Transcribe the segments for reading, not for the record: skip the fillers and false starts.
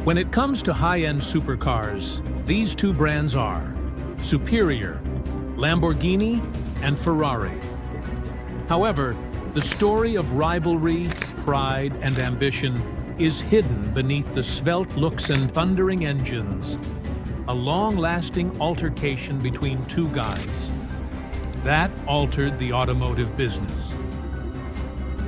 When it comes to high-end supercars, these two brands are superior, Lamborghini and Ferrari. However, the story of rivalry, pride, and ambition is hidden beneath the svelte looks and thundering engines. A long-lasting altercation between two guys. That altered the automotive business.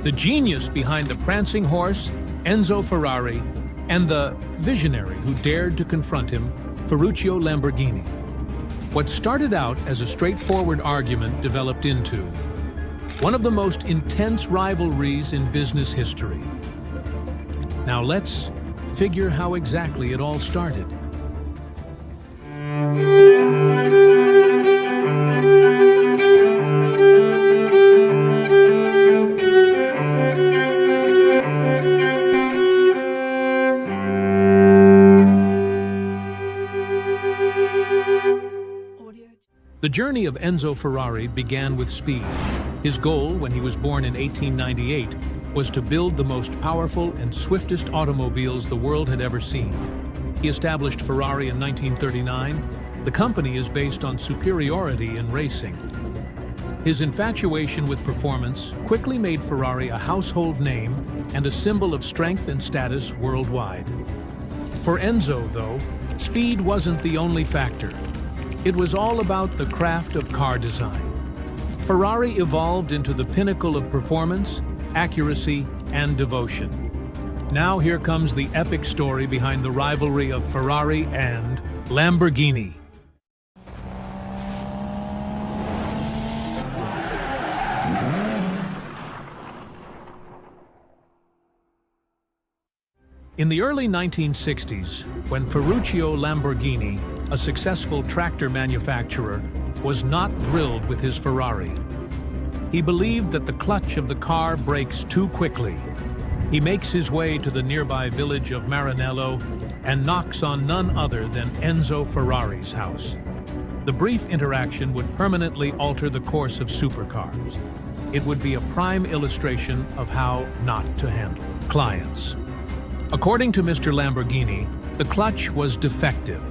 The genius behind the prancing horse, Enzo Ferrari, and the visionary who dared to confront him, Ferruccio Lamborghini. What started out as a straightforward argument developed into one of the most intense rivalries in business history. Now let's figure how exactly it all started. The journey of Enzo Ferrari began with speed. His goal, when he was born in 1898, was to build the most powerful and swiftest automobiles the world had ever seen. He established Ferrari in 1939. The company is based on superiority in racing. His infatuation with performance quickly made Ferrari a household name and a symbol of strength and status worldwide. For Enzo, though, speed wasn't the only factor. It was all about the craft of car design. Ferrari evolved into the pinnacle of performance, accuracy, and devotion. Now here comes the epic story behind the rivalry of Ferrari and Lamborghini. In the early 1960s, when Ferruccio Lamborghini, a successful tractor manufacturer, was not thrilled with his Ferrari. He believed that the clutch of the car breaks too quickly. He makes his way to the nearby village of Maranello and knocks on none other than Enzo Ferrari's house. The brief interaction would permanently alter the course of supercars. It would be a prime illustration of how not to handle clients. According to Mr. Lamborghini, the clutch was defective.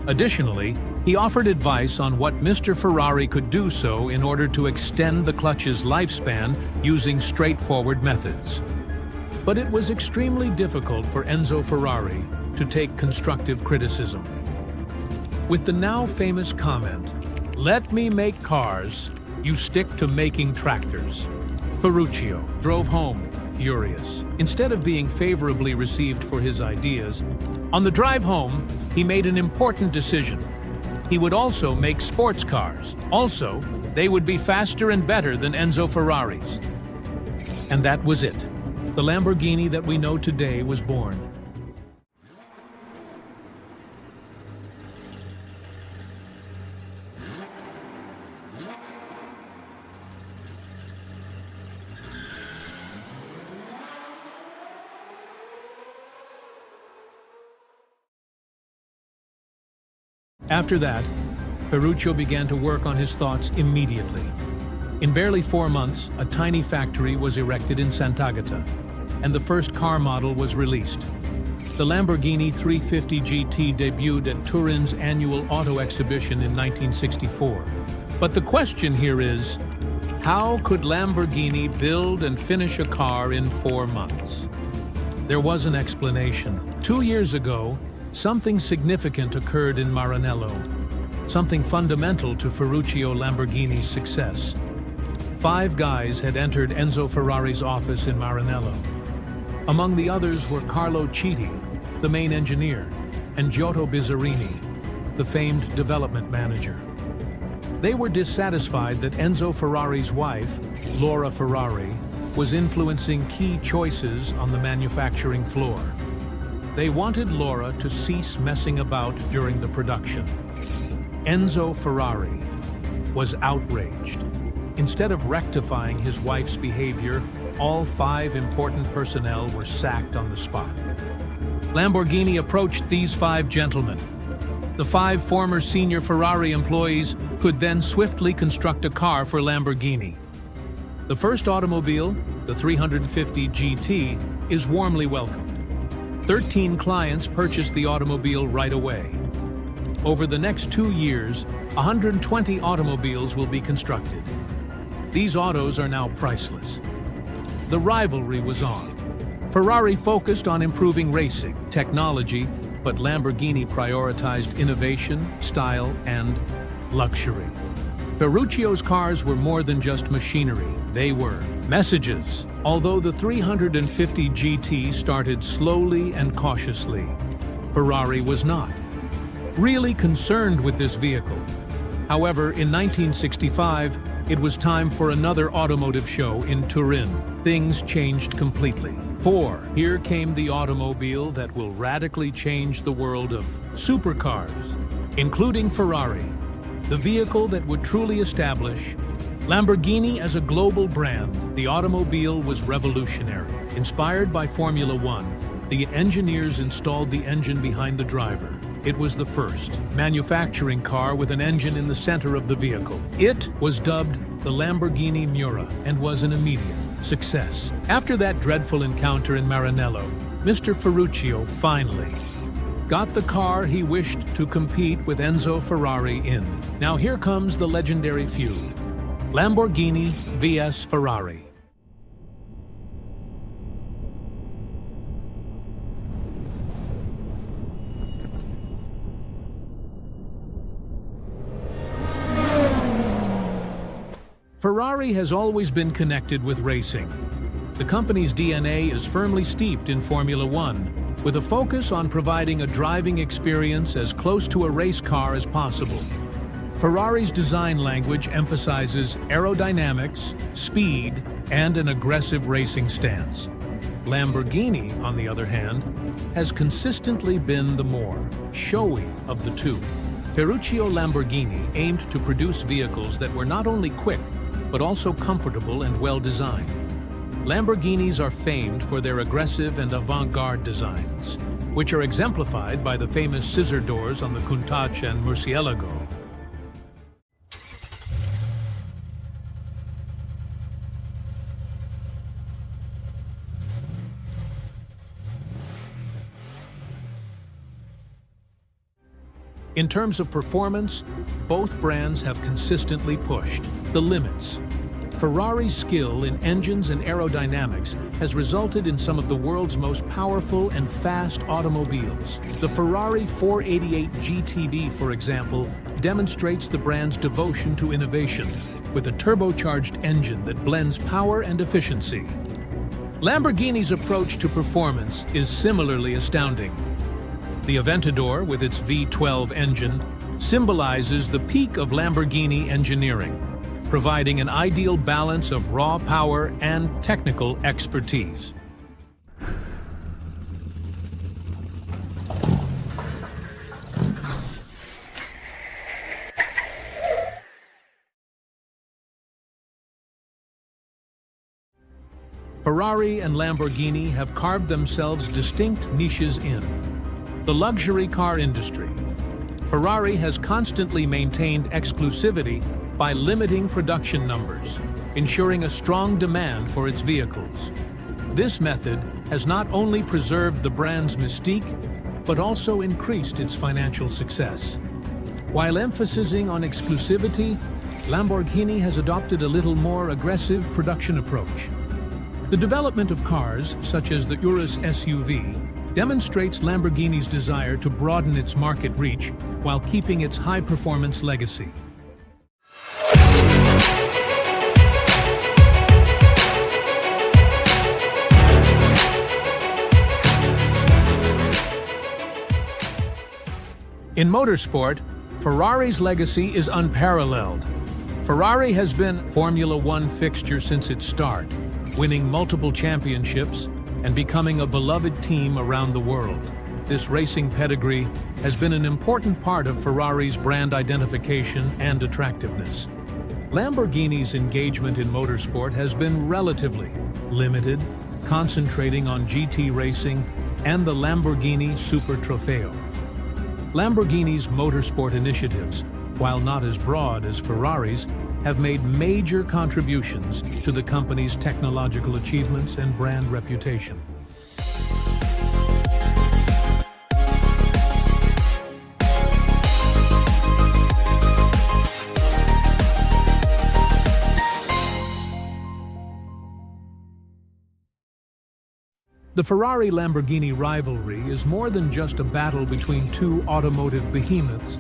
Additionally, he offered advice on what Mr. Ferrari could do so in order to extend the clutch's lifespan using straightforward methods. But it was extremely difficult for Enzo Ferrari to take constructive criticism. With the now famous comment, "Let me make cars, you stick to making tractors," Ferruccio drove home furious. Instead of being favorably received for his ideas, on the drive home, he made an important decision. He would also make sports cars. Also, they would be faster and better than Enzo Ferrari's. And that was it. The Lamborghini that we know today was born. After that, Ferruccio began to work on his thoughts immediately. In barely 4 months, a tiny factory was erected in Sant'Agata, and the first car model was released. The Lamborghini 350 GT debuted at Turin's annual auto exhibition in 1964. But the question here is, how could Lamborghini build and finish a car in 4 months? There was an explanation. 2 years ago, something significant occurred in Maranello, something fundamental to Ferruccio Lamborghini's success. 5 guys had entered Enzo Ferrari's office in Maranello. Among the others were Carlo Citti, the main engineer, and Giotto Bizzarini, the famed development manager. They were dissatisfied that Enzo Ferrari's wife, Laura Ferrari, was influencing key choices on the manufacturing floor. They wanted Laura to cease messing about during the production. Enzo Ferrari was outraged. Instead of rectifying his wife's behavior, all 5 important personnel were sacked on the spot. Lamborghini approached these 5 gentlemen. The 5 former senior Ferrari employees could then swiftly construct a car for Lamborghini. The first automobile, the 350 GT, is warmly welcomed. 13 clients purchased the automobile right away. Over the next 2 years, 120 automobiles will be constructed. These autos are now priceless. The rivalry was on. Ferrari focused on improving racing, technology, but Lamborghini prioritized innovation, style, and luxury. Ferruccio's cars were more than just machinery, they were messages. Although the 350 GT started slowly and cautiously, Ferrari was not really concerned with this vehicle. However, in 1965, it was time for another automotive show in Turin. Things changed completely. For here came the automobile that will radically change the world of supercars, including Ferrari, the vehicle that would truly establish Lamborghini as a global brand. The automobile was revolutionary. Inspired by Formula One, the engineers installed the engine behind the driver. It was the first manufacturing car with an engine in the center of the vehicle. It was dubbed the Lamborghini Miura and was an immediate success. After that dreadful encounter in Maranello, Mr. Ferruccio finally got the car he wished to compete with Enzo Ferrari in. Now here comes the legendary feud: Lamborghini vs Ferrari. Ferrari has always been connected with racing. The company's DNA is firmly steeped in Formula One, with a focus on providing a driving experience as close to a race car as possible. Ferrari's design language emphasizes aerodynamics, speed, and an aggressive racing stance. Lamborghini, on the other hand, has consistently been the more showy of the two. Ferruccio Lamborghini aimed to produce vehicles that were not only quick, but also comfortable and well-designed. Lamborghinis are famed for their aggressive and avant-garde designs, which are exemplified by the famous scissor doors on the Countach and Murcielago. In terms of performance, both brands have consistently pushed the limits. Ferrari's skill in engines and aerodynamics has resulted in some of the world's most powerful and fast automobiles. The Ferrari 488 GTB, for example, demonstrates the brand's devotion to innovation with a turbocharged engine that blends power and efficiency. Lamborghini's approach to performance is similarly astounding. The Aventador, with its V12 engine, symbolizes the peak of Lamborghini engineering, providing an ideal balance of raw power and technical expertise. Ferrari and Lamborghini have carved themselves distinct niches in the luxury car industry. Ferrari has constantly maintained exclusivity by limiting production numbers, ensuring a strong demand for its vehicles. This method has not only preserved the brand's mystique, but also increased its financial success. While emphasizing on exclusivity, Lamborghini has adopted a little more aggressive production approach. The development of cars, such as the Urus SUV, demonstrates Lamborghini's desire to broaden its market reach while keeping its high-performance legacy. In motorsport, Ferrari's legacy is unparalleled. Ferrari has been a Formula One fixture since its start, winning multiple championships and becoming a beloved team around the world. This racing pedigree has been an important part of Ferrari's brand identification and attractiveness. Lamborghini's engagement in motorsport has been relatively limited, concentrating on GT racing and the Lamborghini Super Trofeo. Lamborghini's motorsport initiatives, while not as broad as Ferrari's, have made major contributions to the company's technological achievements and brand reputation. The Ferrari-Lamborghini rivalry is more than just a battle between two automotive behemoths.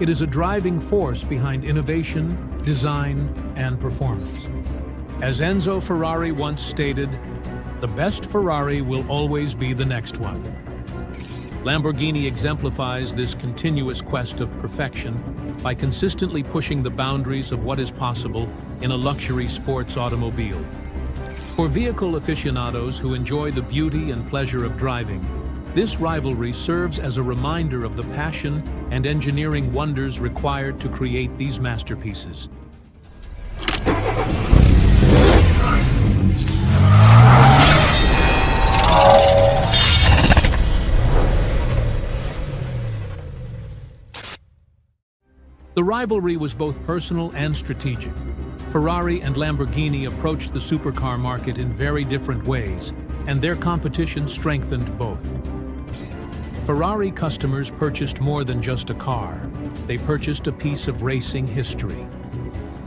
It is a driving force behind innovation, design, and performance. As Enzo Ferrari once stated, "The best Ferrari will always be the next one." Lamborghini exemplifies this continuous quest of perfection by consistently pushing the boundaries of what is possible in a luxury sports automobile. For vehicle aficionados who enjoy the beauty and pleasure of driving, this rivalry serves as a reminder of the passion and engineering wonders required to create these masterpieces. The rivalry was both personal and strategic. Ferrari and Lamborghini approached the supercar market in very different ways, and their competition strengthened both. Ferrari customers purchased more than just a car. They purchased a piece of racing history.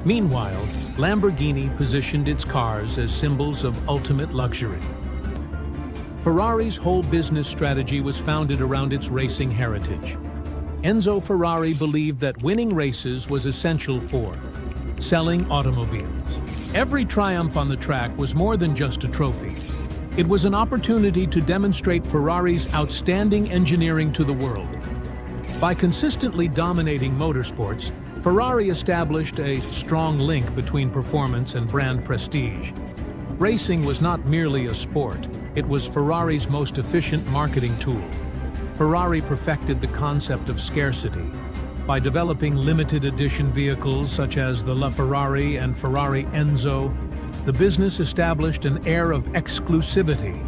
Meanwhile, Lamborghini positioned its cars as symbols of ultimate luxury. Ferrari's whole business strategy was founded around its racing heritage. Enzo Ferrari believed that winning races was essential for selling automobiles. Every triumph on the track was more than just a trophy. It was an opportunity to demonstrate Ferrari's outstanding engineering to the world. By consistently dominating motorsports, Ferrari established a strong link between performance and brand prestige. Racing was not merely a sport, it was Ferrari's most efficient marketing tool. Ferrari perfected the concept of scarcity. By developing limited edition vehicles such as the LaFerrari and Ferrari Enzo, the business established an air of exclusivity.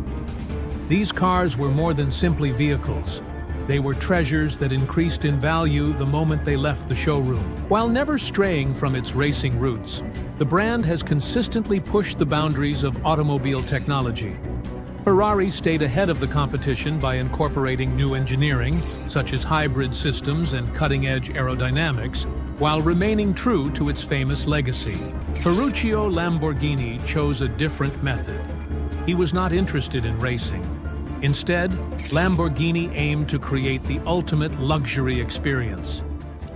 These cars were more than simply vehicles. They were treasures that increased in value the moment they left the showroom. While never straying from its racing roots, the brand has consistently pushed the boundaries of automobile technology. Ferrari stayed ahead of the competition by incorporating new engineering, such as hybrid systems and cutting-edge aerodynamics, while remaining true to its famous legacy. Ferruccio Lamborghini chose a different method. He was not interested in racing. Instead, Lamborghini aimed to create the ultimate luxury experience.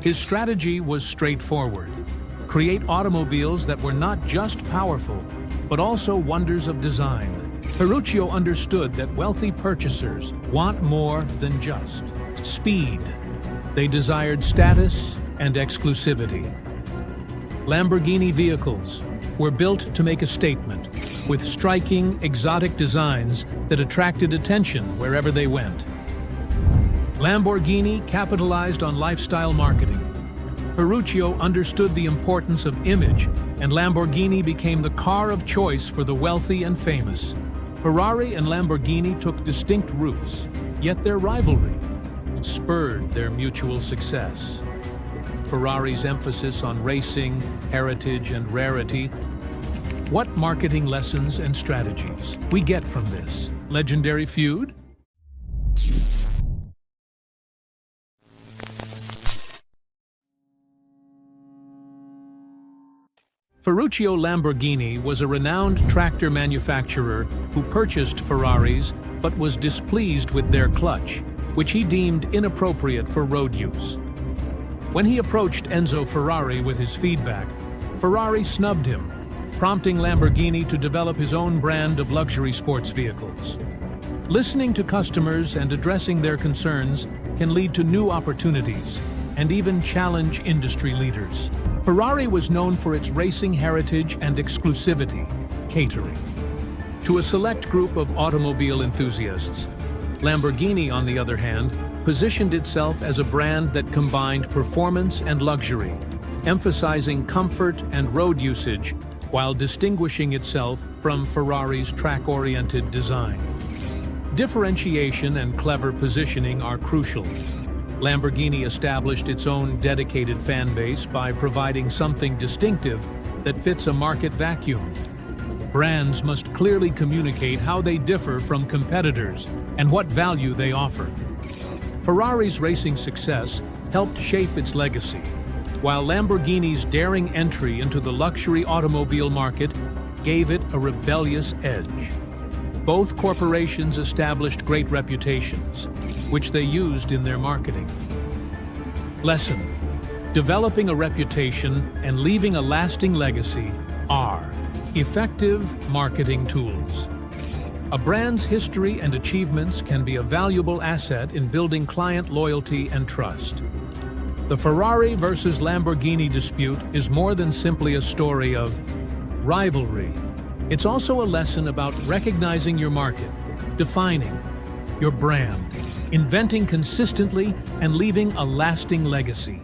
His strategy was straightforward: create automobiles that were not just powerful, but also wonders of design. Ferruccio understood that wealthy purchasers want more than just speed. They desired status and exclusivity. Lamborghini vehicles were built to make a statement, with striking, exotic designs that attracted attention wherever they went. Lamborghini capitalized on lifestyle marketing. Ferruccio understood the importance of image, and Lamborghini became the car of choice for the wealthy and famous. Ferrari and Lamborghini took distinct routes, yet their rivalry spurred their mutual success. Ferrari's emphasis on racing, heritage, and rarity. What marketing lessons and strategies we get from this legendary feud? Ferruccio Lamborghini was a renowned tractor manufacturer who purchased Ferraris but was displeased with their clutch, which he deemed inappropriate for road use. When he approached Enzo Ferrari with his feedback, Ferrari snubbed him, prompting Lamborghini to develop his own brand of luxury sports vehicles. Listening to customers and addressing their concerns can lead to new opportunities and even challenge industry leaders. Ferrari was known for its racing heritage and exclusivity, catering to a select group of automobile enthusiasts. Lamborghini, on the other hand, positioned itself as a brand that combined performance and luxury, emphasizing comfort and road usage while distinguishing itself from Ferrari's track-oriented design. Differentiation and clever positioning are crucial. Lamborghini established its own dedicated fan base by providing something distinctive that fits a market vacuum. Brands must clearly communicate how they differ from competitors and what value they offer. Ferrari's racing success helped shape its legacy, while Lamborghini's daring entry into the luxury automobile market gave it a rebellious edge. Both corporations established great reputations, which they used in their marketing. Lesson: developing a reputation and leaving a lasting legacy are effective marketing tools. A brand's history and achievements can be a valuable asset in building client loyalty and trust. The Ferrari versus Lamborghini dispute is more than simply a story of rivalry. It's also a lesson about recognizing your market, defining your brand, inventing consistently, and leaving a lasting legacy.